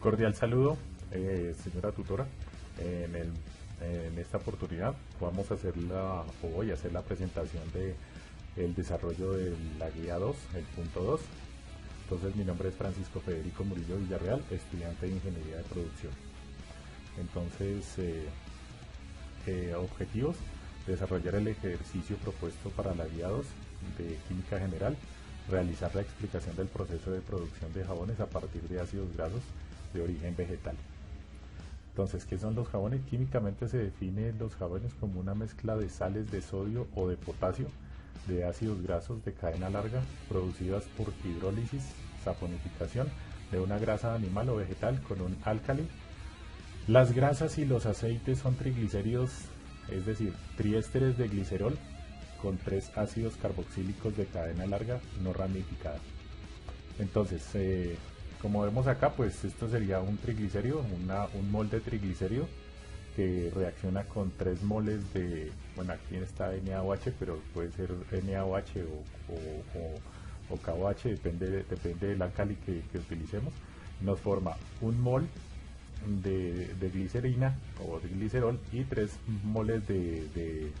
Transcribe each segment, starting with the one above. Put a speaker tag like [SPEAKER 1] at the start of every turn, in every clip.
[SPEAKER 1] Cordial saludo, señora tutora. En, el- en esta oportunidad voy a hacer la presentación de el desarrollo de la guía 2, el punto 2. Entonces mi nombre es Francisco Federico Murillo Villarreal, estudiante de Ingeniería de Producción. Entonces, objetivos: desarrollar el ejercicio propuesto para la guía 2 de Química General, realizar la explicación del proceso de producción de jabones a partir de ácidos grasos de origen vegetal. Entonces, ¿qué son los jabones? Químicamente se define los jabones como una mezcla de sales de sodio o de potasio, de ácidos grasos de cadena larga, producidas por hidrólisis, saponificación, de una grasa animal o vegetal con un álcali. Las grasas y los aceites son triglicéridos, es decir, triésteres de glicerol con tres ácidos carboxílicos de cadena larga no ramificada. Entonces, como vemos acá, pues esto sería un triglicérido, un mol de triglicérido que reacciona con 3 moles de, bueno, aquí está NaOH, pero puede ser NaOH o KOH, depende del álcali que utilicemos. Nos forma un mol de glicerina o de glicerol y 3 moles de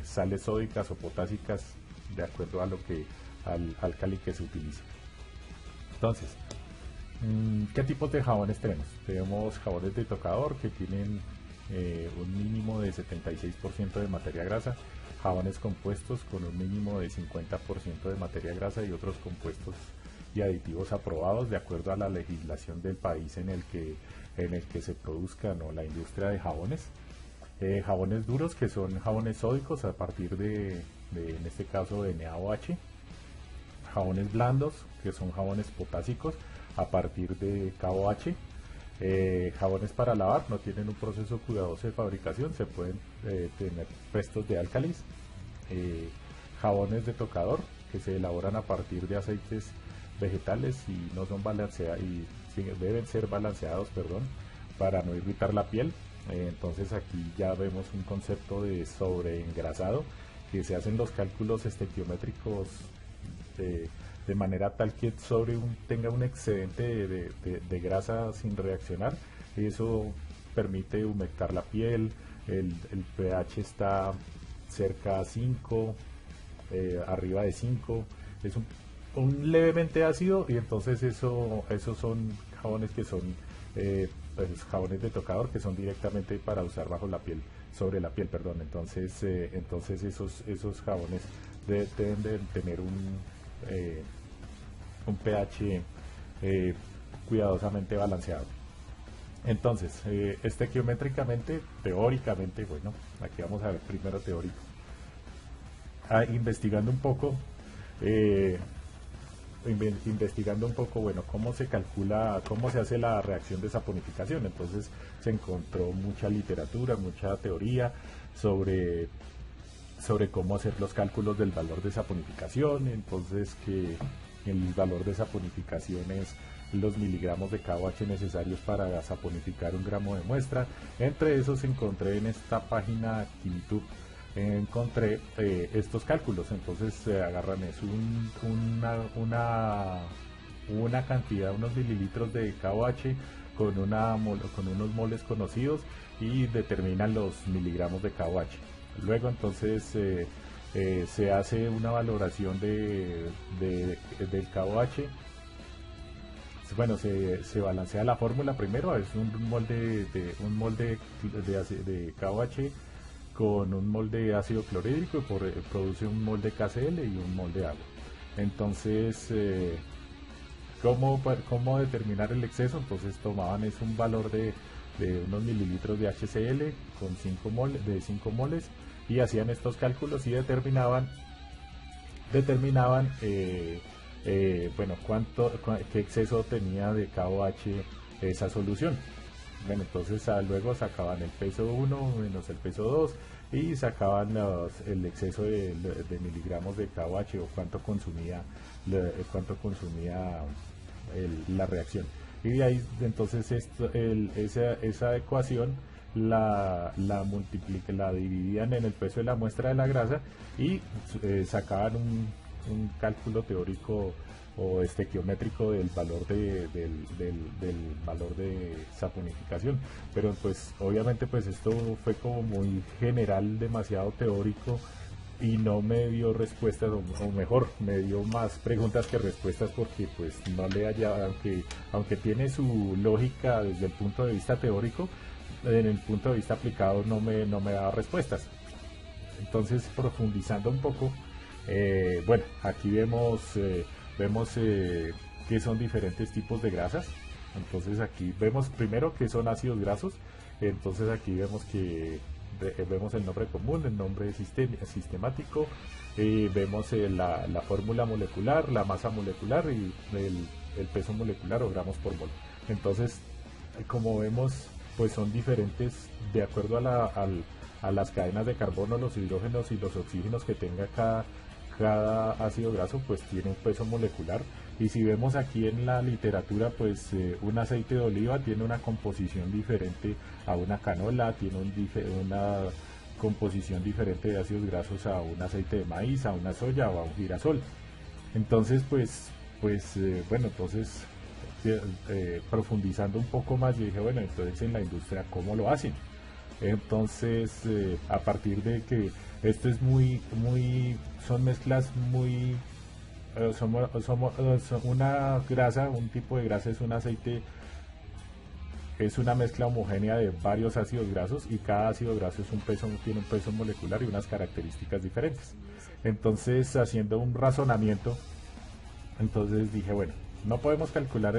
[SPEAKER 1] sales sódicas o potásicas, de acuerdo a lo que al álcali que se utilice. Entonces, ¿qué tipos de jabones tenemos? Tenemos jabones de tocador que tienen un mínimo de 76% de materia grasa, jabones compuestos con un mínimo de 50% de materia grasa y otros compuestos y aditivos aprobados de acuerdo a la legislación del país en el que se produzcan, o la industria de jabones. Jabones duros, que son jabones sódicos a partir en este caso, de NaOH. Jabones blandos, que son jabones potásicos a partir de KOH. Jabones para lavar no tienen un proceso cuidadoso de fabricación, se pueden tener restos de álcalis. Jabones de tocador, que se elaboran a partir de aceites vegetales y no son balanceados, y deben ser balanceados, para no irritar la piel. Entonces aquí ya vemos un concepto de sobreengrasado, que se hacen los cálculos estequiométricos de manera tal que tenga un excedente de grasa sin reaccionar, y eso permite humectar la piel. El pH está cerca a 5, arriba de 5, es un levemente ácido, y entonces esos son jabones que son pues, jabones de tocador, que son directamente para usar bajo la piel, sobre la piel, perdón. Entonces esos jabones deben de tener un pH cuidadosamente balanceado. Entonces, estequiométricamente, teóricamente, bueno, aquí vamos a ver primero teórico. Investigando un poco, bueno, cómo se calcula, cómo se hace la reacción de saponificación. Entonces se encontró mucha literatura, mucha teoría sobre cómo hacer los cálculos del valor de saponificación. Entonces, que el valor de saponificación es los miligramos de KOH necesarios para saponificar 1 gramo de muestra. Entre esos encontré en esta página Quimtube, encontré estos cálculos. Entonces se agarran una cantidad, unos mililitros de KOH con unos moles conocidos, y determinan los miligramos de KOH. Luego entonces se hace una valoración del KOH. Bueno, se balancea la fórmula primero, es un molde de KOH con un molde de ácido clorhídrico, y produce un molde KCl y un molde de agua. Entonces, ¿cómo determinar el exceso? Entonces tomaban un valor de unos mililitros de HCl con 5 moles, y hacían estos cálculos y determinaban bueno, qué exceso tenía de KOH esa solución. Bueno, entonces luego sacaban el peso 1 menos el peso 2 y sacaban el exceso de miligramos de KOH, o cuánto consumía la reacción. Y de ahí entonces esa ecuación la dividían en el peso de la muestra de la grasa, y sacaban un cálculo teórico o estequiométrico del valor del valor de saponificación. Pero pues obviamente pues esto fue como muy general, demasiado teórico, y no me dio respuestas, o mejor, me dio más preguntas que respuestas, porque pues no le haya, aunque tiene su lógica desde el punto de vista teórico, en el punto de vista aplicado no me da respuestas. Entonces, profundizando un poco, bueno, aquí vemos que son diferentes tipos de grasas. Entonces aquí vemos primero que son ácidos grasos. Entonces aquí vemos que vemos el nombre común, el nombre sistemático, vemos la fórmula molecular, la masa molecular y el peso molecular o gramos por mol. Entonces, como vemos, pues son diferentes de acuerdo a las cadenas de carbono, los hidrógenos y los oxígenos que tenga cada ácido graso, pues tiene un peso molecular. Y si vemos aquí en la literatura, pues un aceite de oliva tiene una composición diferente a una canola, tiene una composición diferente de ácidos grasos a un aceite de maíz, a una soya o a un girasol. Entonces, bueno, entonces profundizando un poco más, yo dije, bueno, entonces en la industria, ¿cómo lo hacen? Entonces, a partir de que esto es son mezclas muy, una grasa, un tipo de grasa es un aceite, es una mezcla homogénea de varios ácidos grasos, y cada ácido graso tiene un peso molecular y unas características diferentes. Entonces, haciendo un razonamiento, entonces dije, bueno, no podemos calcular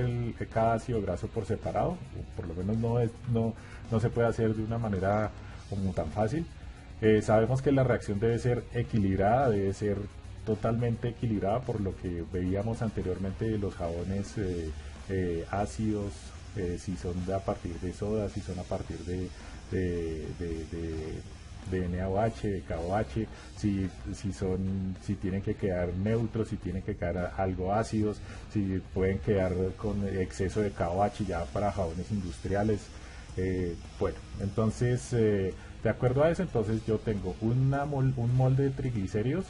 [SPEAKER 1] cada ácido graso por separado, o por lo menos no se puede hacer de una manera como tan fácil. Sabemos que la reacción debe ser equilibrada, debe ser totalmente equilibrada, por lo que veíamos anteriormente de los jabones ácidos, si son a partir de soda, si son a partir de NaOH, de KOH, si tienen que quedar neutros, si tienen que quedar algo ácidos, si pueden quedar con exceso de KOH ya para jabones industriales. Bueno, entonces de acuerdo a eso, entonces yo tengo un molde de triglicéridos,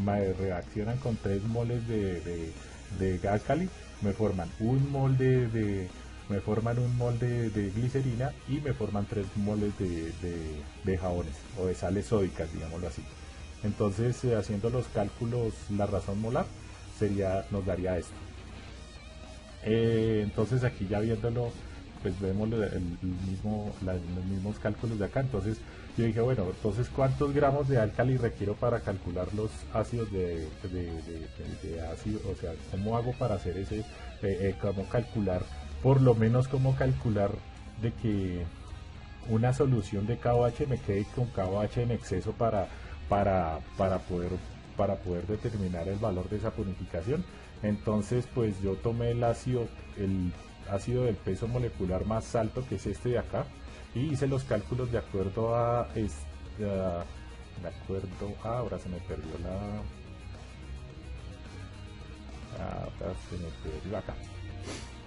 [SPEAKER 1] me reaccionan con 3 moles de álcali, me forman un molde de glicerina y me forman 3 moles de jabones o de sales sódicas, digámoslo así. Entonces, haciendo los cálculos, la razón molar nos daría esto. Entonces, aquí ya viéndolo, pues vemos los mismos cálculos de acá. Entonces yo dije, bueno, entonces ¿cuántos gramos de álcali requiero para calcular los ácidos de ácido? O sea, ¿cómo hago para hacer cómo calcular, por lo menos cómo calcular de que una solución de KOH me quede con KOH en exceso para poder determinar el valor de saponificación? Entonces, pues yo tomé el ácido del peso molecular más alto, que es este de acá, y hice los cálculos de acuerdo ahora se me perdió acá.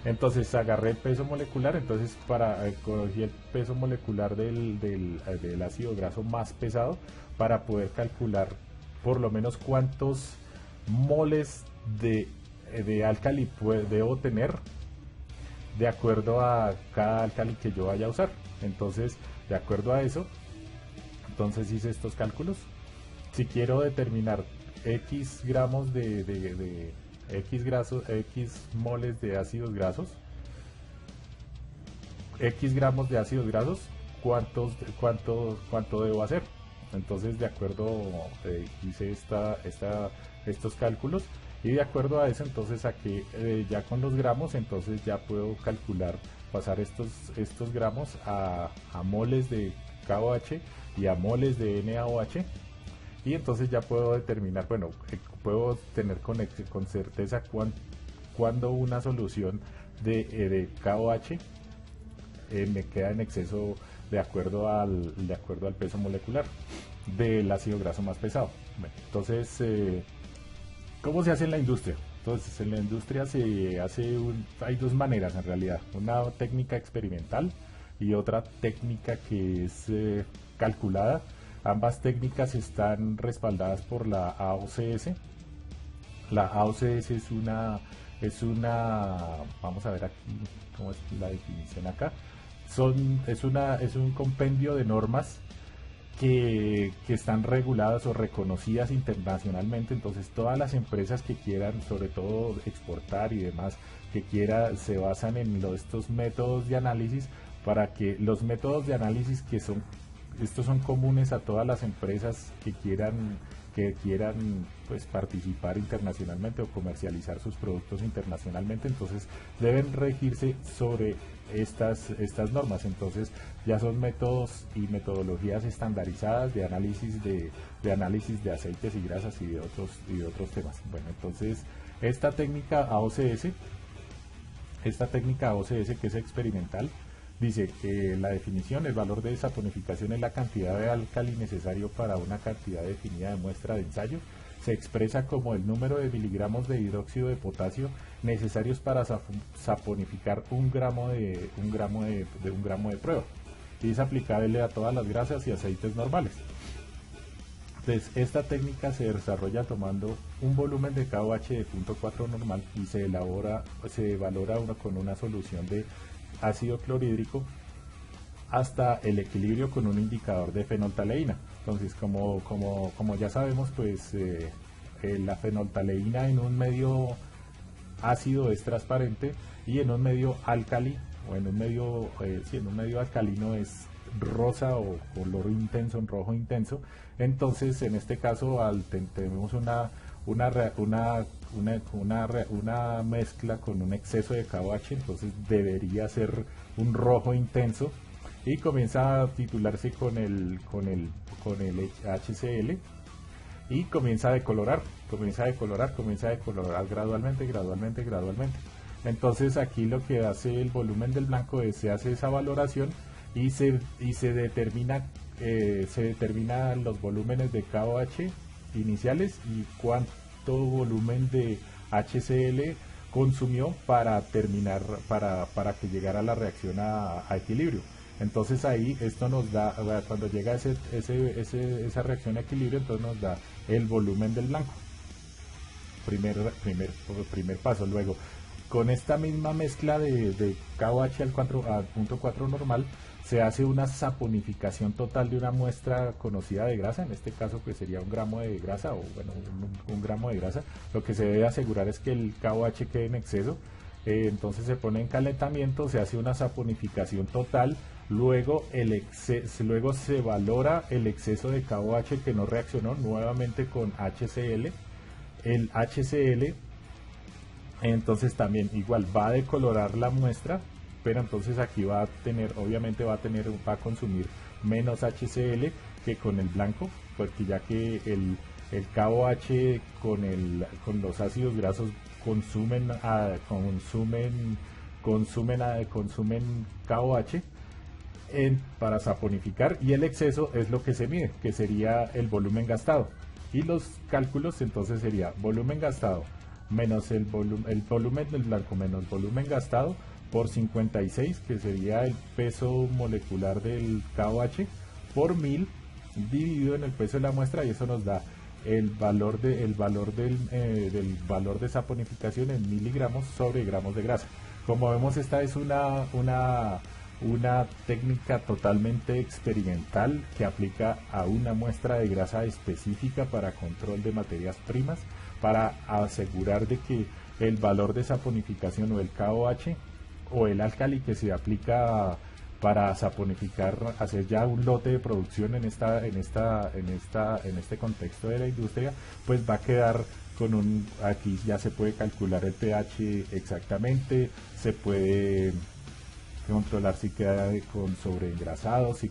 [SPEAKER 1] Entonces agarré el peso molecular, entonces cogí el peso molecular del ácido graso más pesado, para poder calcular por lo menos cuántos moles de álcali debo tener de acuerdo a cada álcali que yo vaya a usar. Entonces, de acuerdo a eso, entonces hice estos cálculos. Si quiero determinar X gramos X moles de ácidos grasos, X gramos de ácidos grasos, ¿cuánto debo hacer? Entonces, de acuerdo, hice estos cálculos, y de acuerdo a eso, entonces aquí ya con los gramos, entonces ya puedo calcular, pasar estos gramos a moles de KOH y a moles de NaOH, y entonces ya puedo determinar, bueno, puedo tener con certeza cuando una solución de KOH me queda en exceso de acuerdo al peso molecular del ácido graso más pesado. Bueno, entonces, ¿cómo se hace en la industria? Entonces, en la industria hay 2 maneras en realidad: una técnica experimental y otra técnica que es calculada. Ambas técnicas están respaldadas por la AOCS, La AOCS vamos a ver aquí cómo es la definición acá. Es un compendio de normas que están reguladas o reconocidas internacionalmente. Entonces todas las empresas que quieran, sobre todo exportar y demás, se basan en estos métodos de análisis, para que los métodos de análisis estos son comunes a todas las empresas que quieran pues participar internacionalmente o comercializar sus productos internacionalmente. Entonces deben regirse sobre estas normas. Entonces ya son métodos y metodologías estandarizadas de análisis de aceites y grasas y de otros temas. Bueno, entonces esta técnica AOCS que es experimental, dice que la definición: el valor de saponificación es la cantidad de álcali necesario para una cantidad definida de muestra de ensayo. Se expresa como el número de miligramos de hidróxido de potasio necesarios para saponificar un gramo de prueba. Y es aplicable a todas las grasas y aceites normales. Entonces, esta técnica se desarrolla tomando un volumen de KOH de 0.4 normal y se valora con una solución de ácido clorhídrico hasta el equilibrio con un indicador de fenoltaleína. Entonces, como ya sabemos, pues la fenoltaleína en un medio ácido es transparente, y en un medio álcali o en un medio alcalino es rosa o color intenso, en rojo intenso. Entonces, en este caso, tenemos una mezcla con un exceso de KOH, entonces debería ser un rojo intenso, y comienza a titularse con el HCl, y comienza a decolorar gradualmente. Entonces aquí lo que hace el volumen del blanco es, se hace esa valoración y se determinan los volúmenes de KOH iniciales y cuánto volumen de HCl consumió para que llegara la reacción a equilibrio. Entonces ahí esto nos da, cuando llega esa reacción a equilibrio, entonces nos da el volumen del blanco. Primer paso. Luego, con esta misma mezcla de KOH al 0.4 normal, se hace una saponificación total de una muestra conocida de grasa. En este caso pues sería un gramo de grasa, o bueno, un gramo de grasa. Lo que se debe asegurar es que el KOH quede en exceso. Entonces se pone en calentamiento, se hace una saponificación total. Luego se valora el exceso de KOH que no reaccionó nuevamente con HCl. El HCl entonces también igual va a decolorar la muestra, pero entonces aquí obviamente va a consumir menos HCl que con el blanco, porque ya que el KOH con los ácidos grasos consumen KOH para saponificar, y el exceso es lo que se mide, que sería el volumen gastado. Y los cálculos entonces sería volumen gastado menos el volumen del blanco menos volumen gastado por 56, que sería el peso molecular del KOH, por 1000 dividido en el peso de la muestra, y eso nos da el valor del valor de saponificación en miligramos sobre gramos de grasa. Como vemos, esta es una técnica totalmente experimental que aplica a una muestra de grasa específica para control de materias primas, para asegurar de que el valor de saponificación o el KOH o el álcali que se aplica para saponificar, hacer ya un lote de producción en este contexto de la industria, pues va a quedar con aquí ya se puede calcular el pH exactamente, se puede controlar si queda con sobreengrasado, se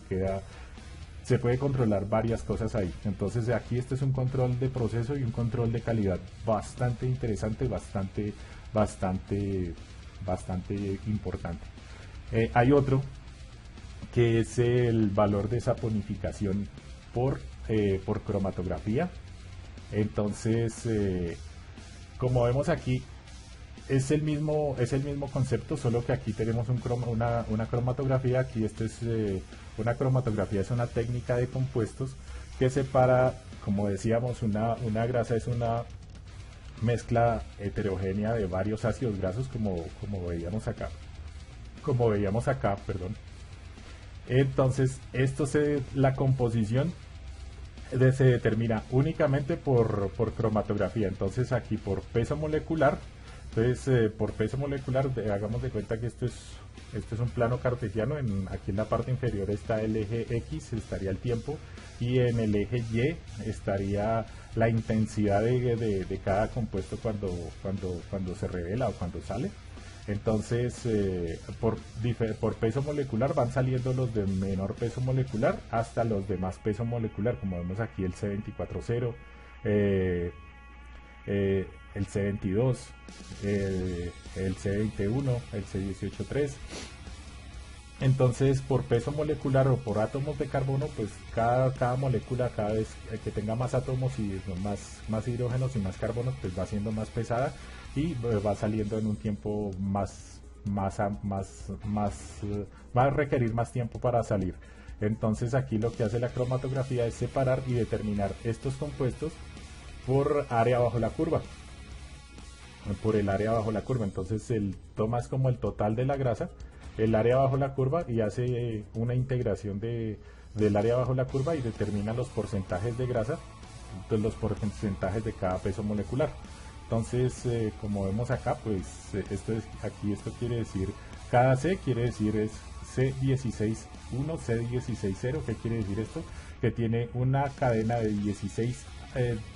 [SPEAKER 1] puede controlar varias cosas ahí. Entonces aquí este es un control de proceso y un control de calidad bastante interesante, bastante importante. Hay otro que es el valor de saponificación por cromatografía. Entonces, como vemos aquí, es el mismo concepto, solo que aquí tenemos una cromatografía. Aquí una cromatografía es una técnica de compuestos que separa, como decíamos, una grasa es mezcla heterogénea de varios ácidos grasos como veíamos acá. Perdón. Entonces, la composición se determina únicamente por cromatografía. Entonces, aquí por peso molecular. Entonces, por peso molecular, hagamos de cuenta que esto es un plano cartesiano. Aquí en la parte inferior está el eje X, estaría el tiempo, y en el eje Y estaría la intensidad de cada compuesto cuando se revela o cuando sale. Entonces, por peso molecular van saliendo los de menor peso molecular hasta los de más peso molecular, como vemos aquí el C24.0, el C22, el C21, el C18.3. Entonces, por peso molecular o por átomos de carbono, pues cada molécula, cada vez que tenga más átomos y más hidrógenos y más carbonos, pues va siendo más pesada y va saliendo en un tiempo va a requerir más tiempo para salir. Entonces, aquí lo que hace la cromatografía es separar y determinar estos compuestos por área bajo la curva. Entonces, tomas como el total de la grasa, el área bajo la curva, y hace una integración del área bajo la curva y determina los porcentajes de grasa, entonces los porcentajes de cada peso molecular. Entonces, como vemos acá, pues esto quiere decir, cada C quiere decir es C16.1, C16.0. ¿Qué quiere decir esto? Que tiene una cadena de 16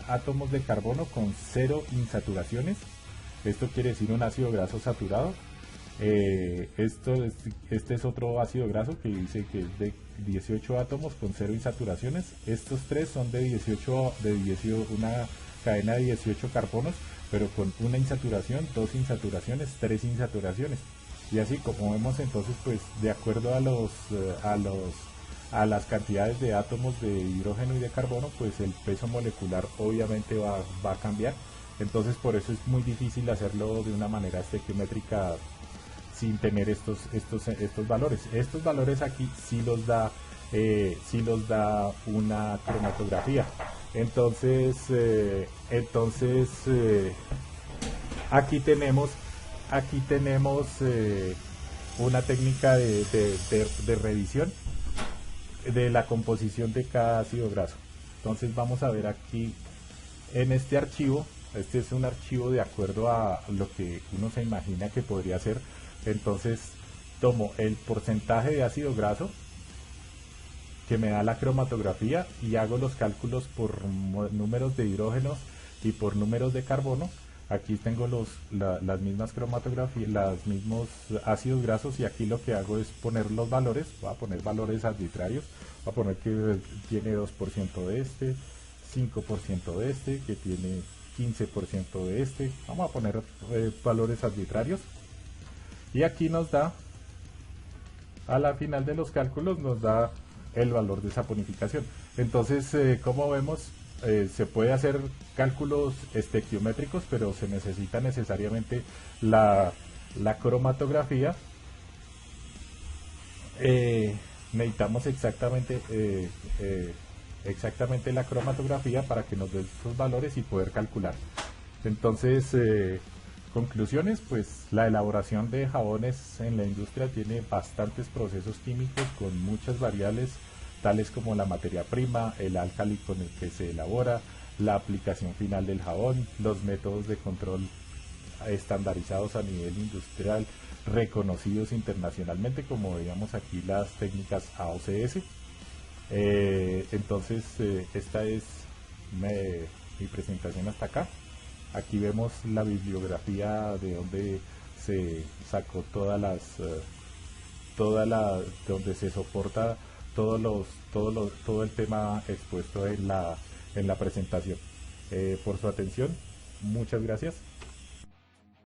[SPEAKER 1] átomos de carbono con 0 insaturaciones. Esto quiere decir un ácido graso saturado. Este es otro ácido graso que dice que es de 18 átomos con 0 insaturaciones. Estos tres son una cadena de 18 carbonos, pero con una insaturación, 2 insaturaciones, 3 insaturaciones. Y así como vemos, entonces, pues de acuerdo a las cantidades de átomos de hidrógeno y de carbono, pues el peso molecular obviamente va a cambiar. Entonces, por eso es muy difícil hacerlo de una manera estequiométrica sin tener estos valores. Estos valores aquí sí los da una cromatografía. Entonces, aquí tenemos una técnica de revisión de la composición de cada ácido graso. Entonces, vamos a ver aquí en este archivo. Este es un archivo de acuerdo a lo que uno se imagina que podría ser. Entonces, tomo el porcentaje de ácido graso que me da la cromatografía y hago los cálculos por números de hidrógenos y por números de carbono. Aquí tengo las mismas cromatografías, los mismos ácidos grasos, y aquí lo que hago es poner los valores. Voy a poner valores arbitrarios. Voy a poner que tiene 2% de este, 5% de este, que tiene 15% de este. Vamos a poner valores arbitrarios. Y aquí nos da, a la final de los cálculos, nos da el valor de saponificación. Entonces, como vemos, se puede hacer cálculos estequiométricos, pero se necesita necesariamente la cromatografía. Necesitamos exactamente la cromatografía para que nos dé sus valores y poder calcular. Entonces, conclusiones, pues la elaboración de jabones en la industria tiene bastantes procesos químicos con muchas variables, tales como la materia prima, el álcali con el que se elabora, la aplicación final del jabón, los métodos de control estandarizados a nivel industrial, reconocidos internacionalmente, como veíamos aquí las técnicas AOCS. Entonces, esta es mi presentación hasta acá. Aquí vemos la bibliografía de donde se sacó donde se soporta todo el tema expuesto en la presentación. Por su atención, muchas gracias.